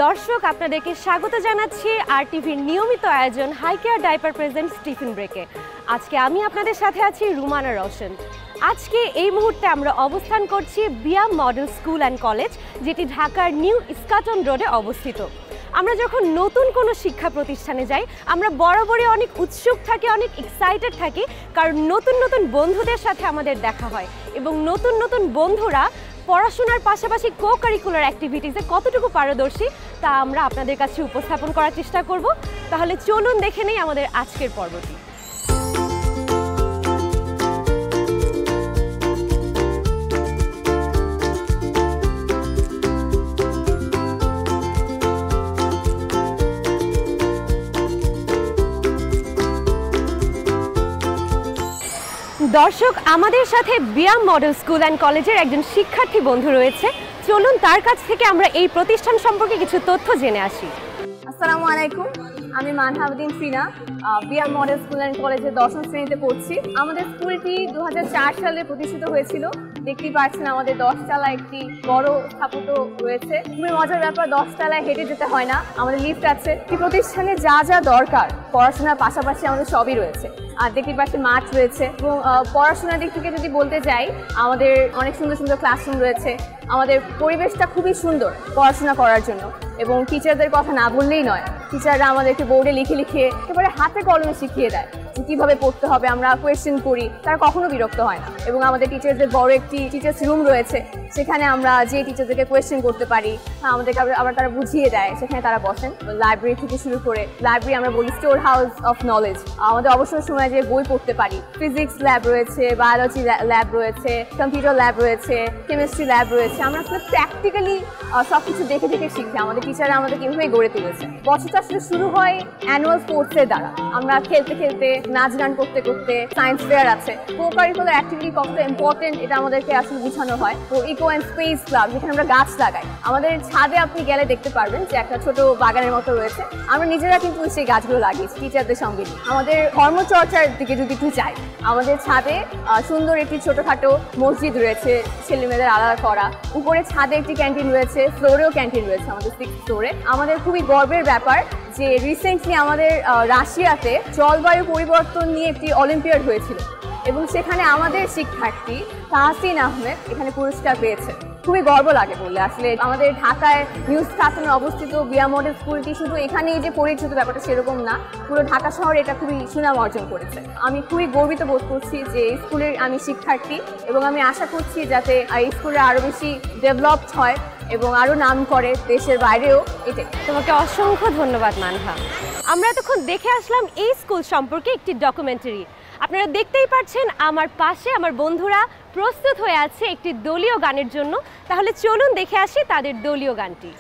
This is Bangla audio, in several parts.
দর্শক আপনাদেরকে স্বাগত জানাচ্ছি আরটিভির নিয়মিত আয়োজন high care diaper presents tiffin ব্রেকে। আজকে আমি আপনাদের সাথে আছি রুমানা রওশন। আজকে এই মুহূর্তে আমরা অবস্থান করছি BIAM model school and college, যেটি ঢাকার নিউ ইস্কাটন রোডে অবস্থিত। আমরা যখন নতুন কোনো শিক্ষা প্রতিষ্ঠানে যাই আমরা বরাবরই অনেক উৎসুক থাকি, অনেক এক্সাইটেড থাকি, কারণ নতুন নতুন বন্ধুদের সাথে আমাদের দেখা হয় এবং নতুন নতুন বন্ধুরা পড়াশোনার পাশাপাশি কো কারিকুলার অ্যাক্টিভিটিসে কতটুকু পারদর্শী তা আমরা আপনাদের কাছে উপস্থাপন করার চেষ্টা করব। তাহলে চলুন দেখে নেই আমাদের আজকের পর্বটি। দর্শক, আমাদের সাথে বিয়াম মডেল স্কুল অ্যান্ড কলেজের একজন শিক্ষার্থী বন্ধু রয়েছে। চলুন তার কাছ থেকে আমরা এই প্রতিষ্ঠান সম্পর্কে কিছু তথ্য জেনে আসি। আসসালামু আলাইকুম, আমি মানহাবুদ্দিন ফিনা, বিয়াম মডেল স্কুল অ্যান্ড কলেজের 10ম শ্রেণীতে পড়ছি। আমাদের স্কুলটি 2004 সালে প্রতিষ্ঠিত হয়েছিল। দেখতেই পাচ্ছেন আমাদের 10 তলায় একটি বড় স্থাপত্য রয়েছে। খুবই মজার ব্যাপার, 10 তলায় হেঁটে যেতে হয় না, আমাদের লিফট আছে। এই প্রতিষ্ঠানে যা যা দরকার পড়াশোনার পাশাপাশি আমাদের সবই রয়েছে। আর দেখতে পাচ্ছেন মাঠ রয়েছে এবং পড়াশোনার দিক থেকে যদি বলতে যাই আমাদের অনেক সুন্দর সুন্দর ক্লাসরুম রয়েছে। আমাদের পরিবেশটা খুবই সুন্দর পড়াশোনা করার জন্য এবং টিচারদের কথা না বললেই নয়। টিচাররা আমাদেরকে বোর্ডে লিখে লিখে একেবারে হাতে কলমে শিখিয়ে দেয় যে কীভাবে পড়তে হবে। আমরা কোয়েশ্চেন করি, তারা কখনো বিরক্ত হয় না। এবং আমাদের টিচারদের বড় একটি টিচার্স রুম রয়েছে, সেখানে আমরা যে টিচারদেরকে কোয়েশ্চেন করতে পারি, আমাদেরকে আবার তারা বুঝিয়ে দেয়, সেখানে তারা বসেন। লাইব্রেরি থেকে শুরু করে লাইব্রেরি আমরা বলি স্টোর হাউস অফ নলেজ। আমাদের অবসর সময় যে বই পড়তে পারি, ফিজিক্স ল্যাব রয়েছে, বায়োলজি ল্যাব রয়েছে, কম্পিউটার ল্যাব রয়েছে, কেমিস্ট্রি ল্যাব রয়েছে। আমরা আসলে প্র্যাকটিক্যালি সব কিছু দেখে দেখে শিখি। আমাদের টিচাররা আমাদেরকে এভাবেই গড়ে তুলেছে। বছরটা আসলে শুরু হয় অ্যানুয়াল স্পোর্টসের দ্বারা। আমরা খেলতে খেলতে, নাচ গান করতে করতে, সায়েন্স ফেয়ার আছে। কো কারিকুলার অ্যাক্টিভিটি কতটা ইম্পর্টেন্ট এটা আমাদেরকে আসলে বোঝানো হয়। তো ইকো অ্যান্ড স্পেস ক্লাব, যেখানে আমরা গাছ লাগাই। আমাদের ছাদে আপনি গেলে দেখতে পারবেন যে একটা ছোট বাগানের মতো রয়েছে। আমরা নিজেরা কিন্তু সেই গাছগুলো লাগিয়েছি টিচারদের সঙ্গে। আমাদের কর্মচর্চার দিকে যদি একটু যাই, আমাদের ছাদে সুন্দর একটি ছোটখাটো মসজিদ রয়েছে ছেলে মেয়েদের আলাদা করা। উপরে ছাদে একটি ক্যান্টিন রয়েছে, ফ্লোরেও ক্যান্টিন রয়েছে আমাদের 6th ফ্লোরে। আমাদের খুবই গর্বের ব্যাপার যে রিসেন্টলি আমাদের রাশিয়াতে জলবায়ু পরিবর্তন নিয়ে একটি অলিম্পিয়াড হয়েছিল এবং সেখানে আমাদের শিক্ষার্থী তাহসিন আহমেদ এখানে পুরস্কার পেয়েছে। খুবই গর্ব লাগে বললে। আসলে আমাদের ঢাকায় নিউ ইস্কাটনে অবস্থিত বিয়াম মডেল স্কুলটি শুধু এখানেই যে পরিচিত ব্যাপারটা সেরকম না, পুরো ঢাকা শহরে এটা খুবই সুনাম অর্জন করেছে। আমি খুবই গর্বিত বোধ করছি যে এই স্কুলের আমি শিক্ষার্থী এবং আমি আশা করছি যাতে এই স্কুলে আরও বেশি ডেভেলপড হয় এবং আরও নাম করে দেশের বাইরেও। এটাই। তোমাকে অসংখ্য ধন্যবাদ মানহা। আমরা এতক্ষণ দেখে আসলাম এই স্কুল সম্পর্কে একটি ডকুমেন্টারি। আপনারা দেখতেই পাচ্ছেন আমার পাশে আমার বন্ধুরা প্রস্তুত হয়ে আছে একটি দলীয় গানের জন্য। তাহলে চলুন দেখে আসি তাদের দলীয় গানটি।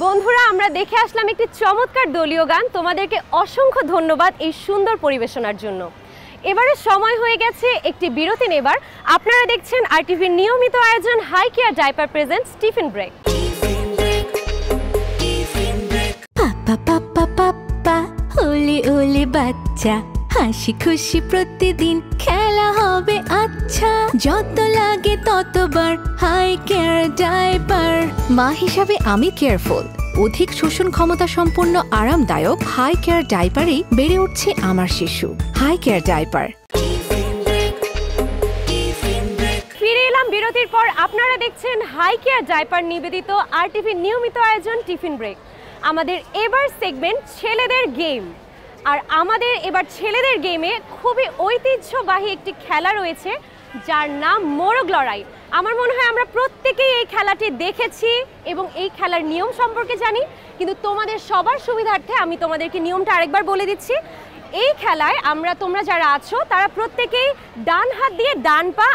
বন্ধুরা আমরা দেখে আসলাম একটি চমৎকার দলীয় গান। তোমাদেরকে অসংখ্য ধন্যবাদ এই সুন্দর পরিবেশনার জন্য। এবারে সময় হয়ে গেছে একটি বিরতি নেবার। আপনারা দেখছেন আরটিভির নিয়মিত আয়োজন high care diaper presents tiffin break. পাপা পাপা পাপা ওলে ওলে বাচ্চা, হাসি খুশি প্রতিদিন খেলা হবে আচ্ছা, যত লাগে ততবার হাই কেয়ার ডাইপার। মা হিসাবে আমি কেয়ারফুল, অধিক শোষণ ক্ষমতা সম্পন্ন আরামদায়ক হাই কেয়ার ডাইপারেই বেড়ে উঠছে আমার শিশু। Hi care diaper. ফিরে এলাম বিরতির পর। আপনারা দেখছেন হাই কেয়ার ডাইপার নিবেদিত আরটিভির নিয়মিত আয়োজন টিফিন ব্রেক। আমাদের এবার সেগমেন্ট ছেলেদের গেম। আর আমাদের এবার ছেলেদের গেমে খুবই ঐতিহ্যবাহী একটি খেলা রয়েছে যার নাম মোরগ লড়াই। আমার মনে হয় আমরা প্রত্যেকেই এই খেলাটি দেখেছি এবং এই খেলার নিয়ম সম্পর্কে জানি, কিন্তু তোমাদের সবার সুবিধার্থে আমি তোমাদেরকে নিয়মটা আরেকবার বলে দিচ্ছি। এই খেলায় তোমরা যারা আছো তারা প্রত্যেকেই ডান হাত দিয়ে ডান পা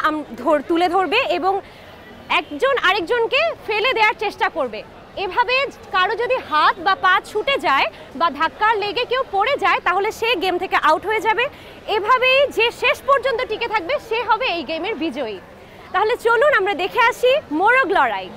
তুলে ধরবে এবং একজন আরেকজনকে ফেলে দেওয়ার চেষ্টা করবে। এভাবে কারো যদি হাত বা পা ছুটে যায় বা ধাক্কার লেগে কেউ পড়ে যায় তাহলে সে গেম থেকে আউট হয়ে যাবে। এভাবেই যে শেষ পর্যন্ত টিকে থাকবে সে হবে এই গেমের বিজয়ী। তাহলে চলুন আমরা দেখে আসি মোরগ লড়াই।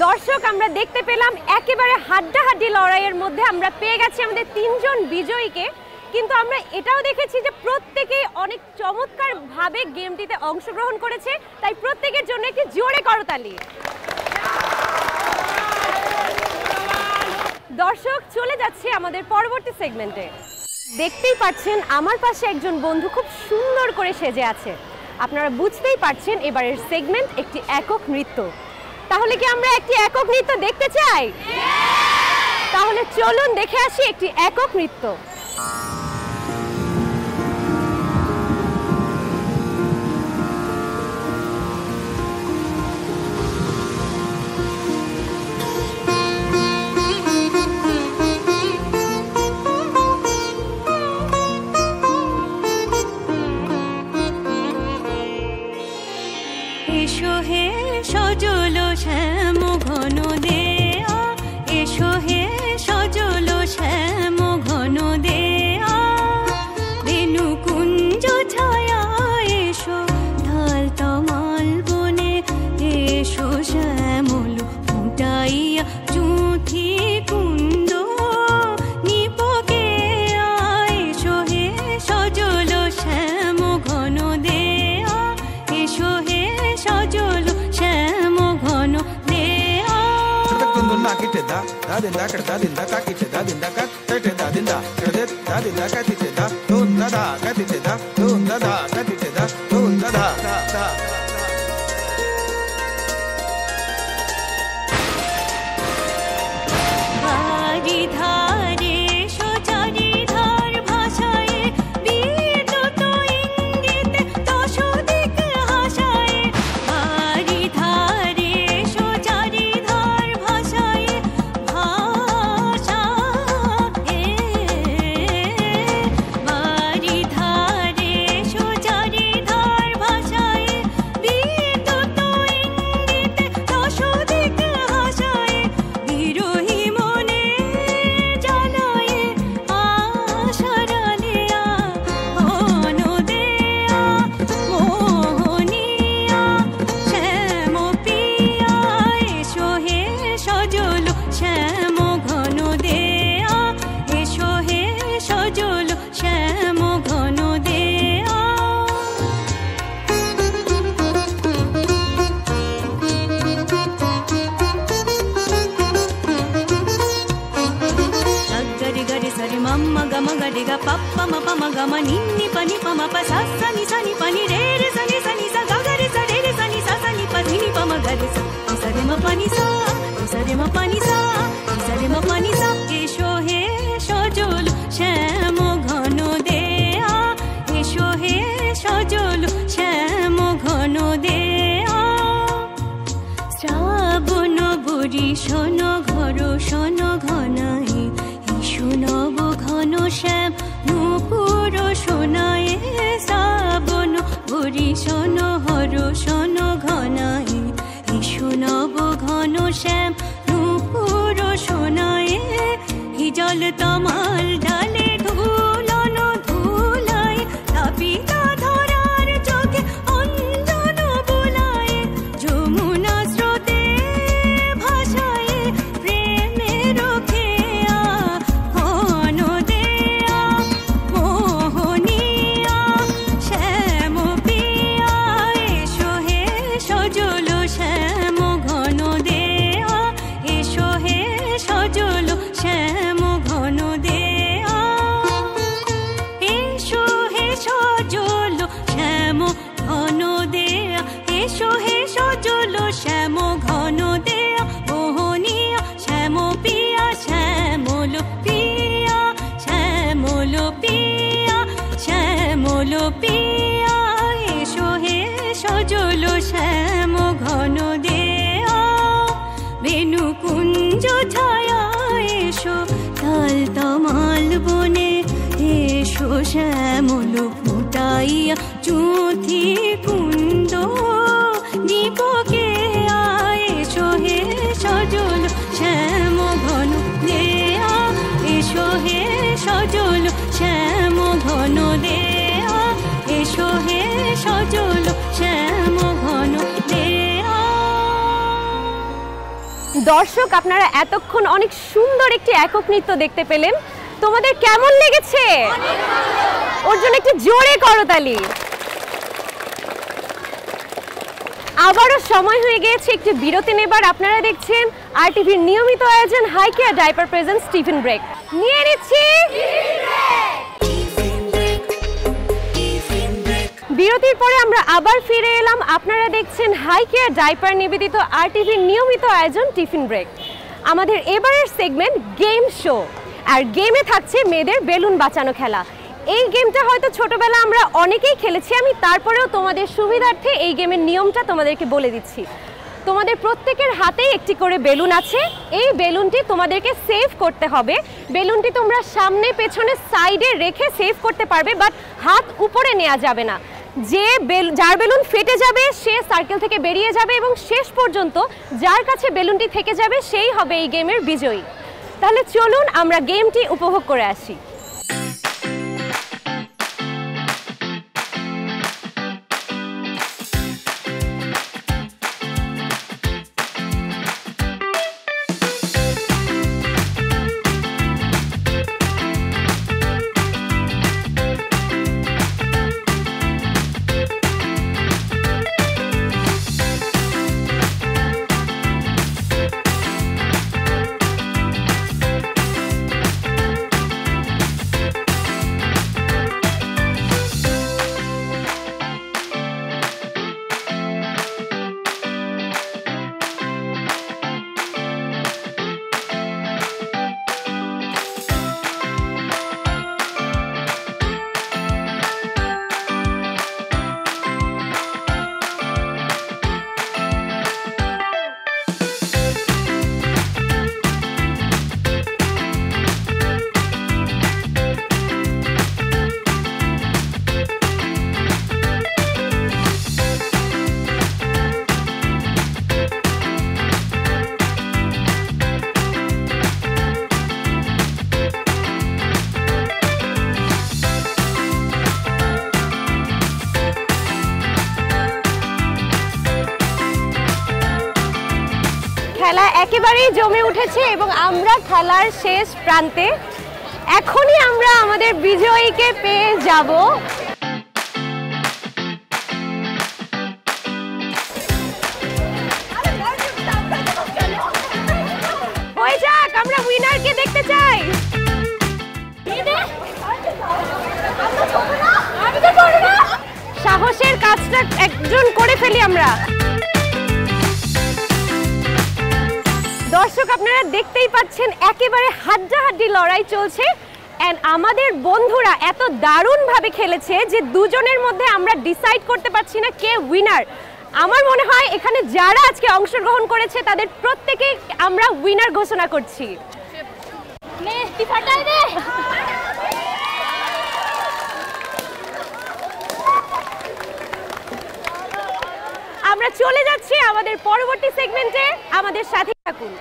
দর্শক আমরা দেখতে পেলাম একেবারে হাড্ডাহাড্ডি লড়াইয়ের মধ্যে আমরা পেয়ে গেছি আমাদের তিনজন বিজয়ীকে, কিন্তু আমরা এটাও দেখেছি যে প্রত্যেকেই অনেক চমৎকারভাবে গেমটিতে অংশগ্রহণ করেছে, তাই প্রত্যেকের জন্য একটি জোরে করতালি। দর্শক চলে যাচ্ছে আমাদের পরবর্তী সেগমেন্টে। দেখতেই পাচ্ছেন আমার পাশে একজন বন্ধু খুব সুন্দর করে সেজে আছে। আপনারা বুঝতেই পারছেন এবারের সেগমেন্ট একটি একক নৃত্য। তাহলে কি আমরা একটি একক নৃত্য দেখতে চাই? তাহলে চলুন দেখে আসি একটি একক নৃত্য। সজল শ্যাম ঘন দেয়া এসো হে সজল শ্যাম ঘন দেয়া বেনু কুঞ্জ ছায়া এসো ঢাল তমাল বনে এসো শ্যামল ফুটাইয়া চুথি কুন্দ নিপকে এসো হে সজল শ্যাম ঘন দেয়া এসো হে সজল শ্যাম ঘন দেয়া Nakite da dinda kada dinda kakite da dinda kakite da dinda kada da dinda kakite da dunda da kakite da dunda da kakite da dunda da da বাড়ি ধারে সোচারি ধার ভাষায় বিদ্যুৎ ইঙ্গিতে দশ দিক হাসায় বাড়ি ধারে সোচারি ধার ভাষায় ভাষা বাড়ি ধারে সোচারি ধার ভাষায় বিদ্যুৎ ইঙ্গিতে দশ দিক হাসায় বিরোহী মনে জানায় আশারালিয়া ঘন দেয়া মোহনিয়া শ্যাম পিয়া এসো হে সজল শ্যাম ঘন দেয়া এসো হে সজল শ্যাম ঘন দেয়া గరి గరి సరి మమ్మ గమ గడి గ పప్ప మ పమ గమ నిన్ని పని పమ ప స సని సని పని రే రే సని సని స గ గరి స రే రే సని స సని ప ని పమ గరి స ని స రే మ పని స ని స రే మ పని స ని స రే మ పని స এসো হে সজল শ্যাম ঘন দেয়া এসো হে সজল শ্যাম ঘন দেয়া শ্রাবণ বরিশন ঘর শন ঘনায় ইসু নব ঘন শ্যাম নূপুর সোনায় শ্রাবণ বরিশন হর শন ঘনায় ইসু নব ঘন শ্যাম নূপুর সোনায় হিজল তমাল ডালে ধুলন ধুলায় তাপিতা ধরার চোখে অঞ্জন বোলায় যমুনা স্রোতে ভাষায় প্রেমের খেয়া ঘন দেয়া মোহনিয়া শ্যাম পিয়া এসো হে সজল শ্যাম ঘন দেয়া এসো হে সজল শ্যাম ঘন দেয়া এসো হে সজল শ্যাম ঘন দেয়া এসো হে সজল শ্যাম ঘন দেয়া মোহনিয়া শ্যাম পিয়া শ্যামল পিয়া শ্যামল পিয়া শ্যামল পিয়া এসো হে সজল শ্যাম ঘন দেয়া বেনু কুঞ্জ ছায়া এসো তাল তমাল বনে এসো শ্যামল ফুটাইয়া চুথি কুন্দ দীপকে এসো হে সজল শ্যাম ঘন দেয়া এসো হে সজল শ্যাম ঘন দেয়া এসো হে সজল শ্যাম ঘন দেয়া দর্শক, আপনারা এতক্ষণ অনেক সুন্দর একটি একক নৃত্য দেখতে পেলেন। তোমাদের কেমন লেগেছে? ওর জন্য একটু জোরে করতালি। আবারও সময় হয়ে গিয়েছে একটু বিরতি নেবার। আপনারা দেখছেন আরটিভির নিয়মিত আয়োজন high care diaper presents tiffin break. নিয়ে নিচ্ছি বিরতির পরে আমরা আবার ফিরে এলাম। আপনারা দেখছেন হাই কেয়ার ডাইপার নিবেদিত আরটিভির নিয়মিত আয়োজন টিফিন ব্রেক। আমাদের এবারের সেগমেন্ট গেম শো, আর গেমে থাকছে মেয়েদের বেলুন বাঁচানো খেলা। এই গেমটা হয়তো ছোটবেলা আমরা অনেকেই খেলেছি, আমি তারপরেও তোমাদের সুবিধার্থে এই গেমের নিয়মটা তোমাদেরকে বলে দিচ্ছি। তোমাদের প্রত্যেকের হাতেই একটি করে বেলুন আছে। এই বেলুনটি তোমাদেরকে সেভ করতে হবে। বেলুনটি তোমরা সামনে পেছনে সাইডে রেখে সেভ করতে পারবে, বাট হাত উপরে নেওয়া যাবে না। যার বেলুন ফেটে যাবে সে সার্কেল থেকে বেরিয়ে যাবে এবং শেষ পর্যন্ত যার কাছে বেলুনটি থেকে যাবে সেই হবে এই গেমের বিজয়ী। তাহলে চলুন আমরা গেমটি উপভোগ করে আসি। খেলা একেবারেই জমে উঠেছে এবং আমরা খেলার শেষ প্রান্তে। এখনই আমরা আমাদের বিজয়ীকে পেয়ে যাব। হয়ে যাক, আমরা উইনারকে দেখতে চাই। সাহসের কাজটা একজন করে ফেলি আমরা। দর্শক আপনারা দেখতেই পাচ্ছেন একেবারে হাড্ডাহাড্ডি লড়াই চলছে এন্ড আমাদের বন্ধুরা এত দারুণভাবে খেলেছে যে দুজনের মধ্যে আমরা ডিসাইড করতে পারছি না কে উইনার। আমার মনে হয় এখানে যারা আজকে অংশগ্রহণ করেছে তাদের প্রত্যেকে আমরা উইনার ঘোষণা করছি। আমরা চলে যাচ্ছি আমাদের পরবর্তী সেগমেন্টে, আমাদের সাথে থাকুন।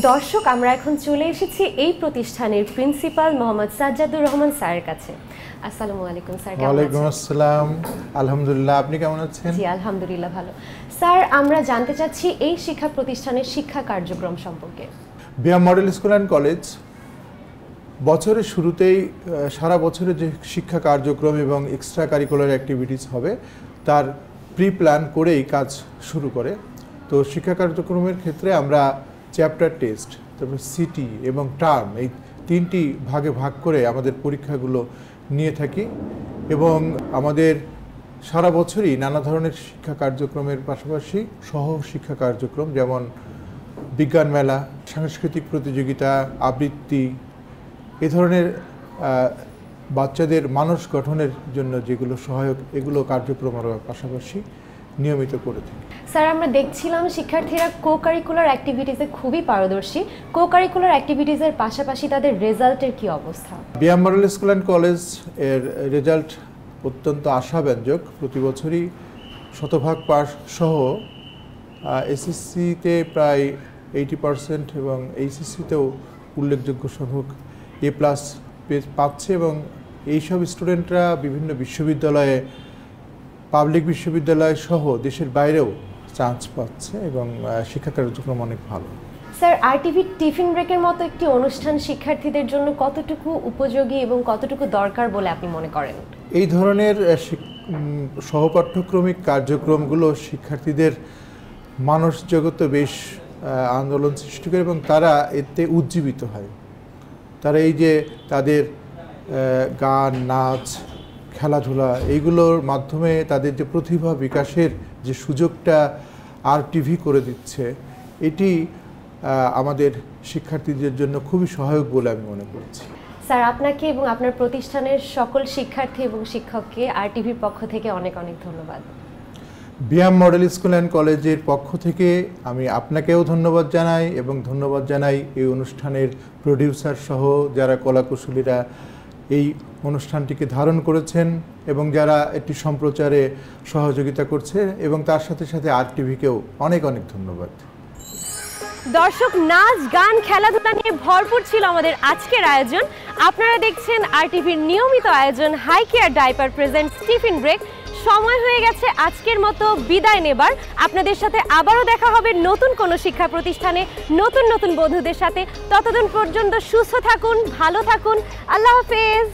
দর্শক আমরা এখন চলে এসেছি এই প্রতিষ্ঠানের প্রিন্সিপাল মোহাম্মদ সাজ্জাদুর রহমান স্যারের কাছে। আসসালামু আলাইকুম স্যার। ওয়ালাইকুম আসসালাম, আলহামদুলিল্লাহ, আপনি কেমন আছেন? জি আলহামদুলিল্লাহ ভালো। স্যার আমরা জানতে চাচ্ছি এই শিক্ষা প্রতিষ্ঠানের শিক্ষা কার্যক্রম সম্পর্কে। BIAM model school and college বছরের শুরুতেই সারা বছরের যে শিক্ষা কার্যক্রম এবং এক্সট্রা কারিকুলার অ্যাক্টিভিটিস হবে তার প্রি প্ল্যান করেই কাজ শুরু করে। তো শিক্ষা কার্যক্রমের ক্ষেত্রে আমরা চ্যাপ্টার টেস্ট, তারপর সিটি এবং টার্ম, এই তিনটি ভাগে ভাগ করে আমাদের পরীক্ষাগুলো নিয়ে থাকি এবং আমাদের সারা বছরই নানা ধরনের শিক্ষা কার্যক্রমের পাশাপাশি সহ শিক্ষা কার্যক্রম যেমন বিজ্ঞান মেলা, সাংস্কৃতিক প্রতিযোগিতা, আবৃত্তি, এ ধরনের বাচ্চাদের মানস গঠনের জন্য যেগুলো সহায়ক এগুলো কার্যক্রম আমরা পাশাপাশি নিয়মিত করে থাকি। স্যার আমরা দেখছিলাম শিক্ষার্থীরা কো কারিকুলার অ্যাক্টিভিটিসে খুবই পারদর্শী। কো কারিকুলার অ্যাক্টিভিটিসের পাশাপাশি তাদের রেজাল্টের কি অবস্থা? BIAM model school and college এর রেজাল্ট অত্যন্ত আশাব্যঞ্জক। প্রতি বছরই শতভাগ পাস সহ এসএসসিতে প্রায় 80% এবং এইচএসসিতেও উল্লেখযোগ্য সংখ্যক এ প্লাস পাচ্ছে এবং এইসব স্টুডেন্টরা বিভিন্ন বিশ্ববিদ্যালয়ে, পাবলিক বিশ্ববিদ্যালয় সহ দেশের বাইরেও চান্স পাচ্ছে এবং শিক্ষা কার্যক্রম অনেক ভালো। স্যার আরটিভি টিফিন ব্রেকের মতো একটি অনুষ্ঠান শিক্ষার্থীদের জন্য কতটুকু উপযোগী এবং কতটুকু দরকার বলে আপনি মনে করেন? এই ধরনের সহপাঠ্যক্রমিক কার্যক্রমগুলো শিক্ষার্থীদের মানস জগতে বেশ আন্দোলন সৃষ্টি করে এবং তারা এতে উজ্জীবিত হয়। তারা এই যে তাদের গান, নাচ, খেলাধুলা এইগুলোর মাধ্যমে তাদের যে প্রতিভা বিকাশের যে সুযোগটা আরটিভি করে দিচ্ছে, এটি আমাদের শিক্ষার্থীদের জন্য খুবই সহায়ক বলে আমি মনে করছি। স্যার আপনাকে এবং আপনার প্রতিষ্ঠানের সকল শিক্ষার্থী এবং শিক্ষককে আরটিভির পক্ষ থেকে অনেক অনেক ধন্যবাদ। বিয়াম মডেল স্কুল অ্যান্ড কলেজের পক্ষ থেকে আমি আপনাকেও ধন্যবাদ জানাই এবং ধন্যবাদ জানাই এই অনুষ্ঠানের প্রডিউসার সহ যারা কলাকুশলীরা এই অনুষ্ঠানটিকে ধারণ করেছেন এবং যারা এটি সম্প্রচারে সহযোগিতা করছে, এবং তার সাথে সাথে RTVকেও অনেক অনেক ধন্যবাদ। দর্শক, নাচ গান খেলাধুলা নিয়ে ভরপুর ছিল আমাদের আজকের আয়োজন। আপনারা দেখছেন RTVর নিয়মিত আয়োজন high care diaper presents tiffin break. সময় হয়ে গেছে আজকের মতো বিদায় নেবার। আপনাদের সাথে আবারও দেখা হবে নতুন কোনো শিক্ষা প্রতিষ্ঠানে নতুন নতুন বন্ধুদের সাথে। ততদিন পর্যন্ত সুস্থ থাকুন, ভালো থাকুন। আল্লাহ হাফেজ।